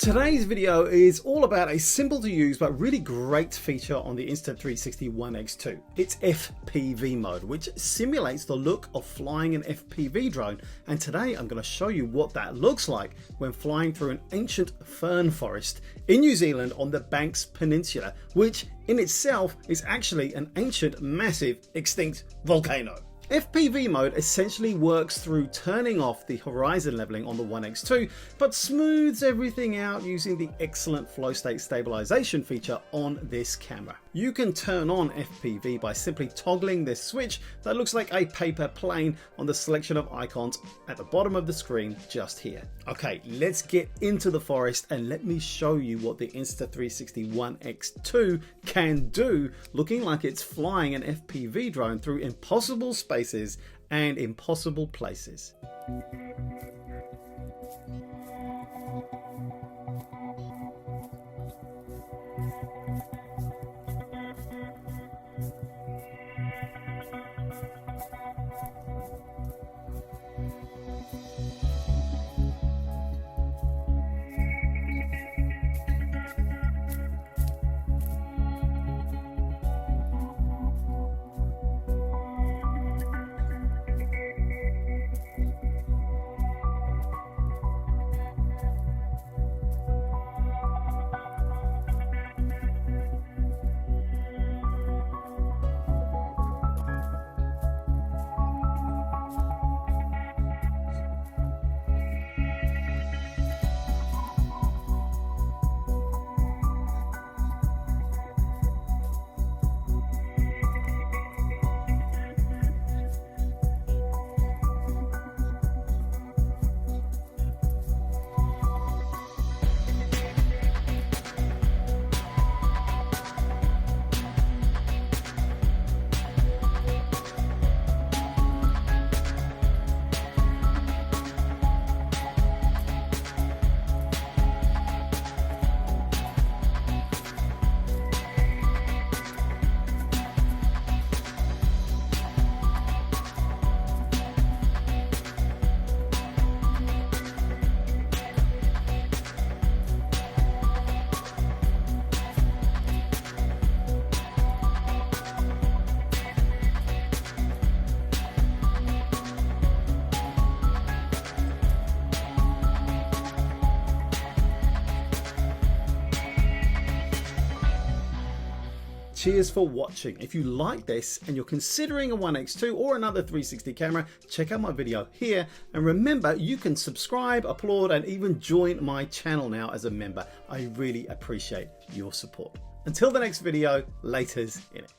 Today's video is all about a simple to use but really great feature on the Insta360 One X2. It's FPV mode, which simulates the look of flying an FPV drone, and today I'm going to show you what that looks like when flying through an ancient fern forest in New Zealand on the Banks Peninsula, which in itself is actually an ancient, massive, extinct volcano. FPV mode essentially works through turning off the horizon leveling on the One X2, but smooths everything out using the excellent flow state stabilization feature on this camera. You can turn on FPV by simply toggling this switch that looks like a paper plane on the selection of icons at the bottom of the screen just here. Okay, let's get into the forest and let me show you what the Insta360 One X2 can do, looking like it's flying an FPV drone through impossible spaces and impossible places. Cheers for watching. If you like this and you're considering a One X2 or another 360 camera, check out my video here. And remember, you can subscribe, applaud, and even join my channel now as a member. I really appreciate your support. Until the next video, laters in it.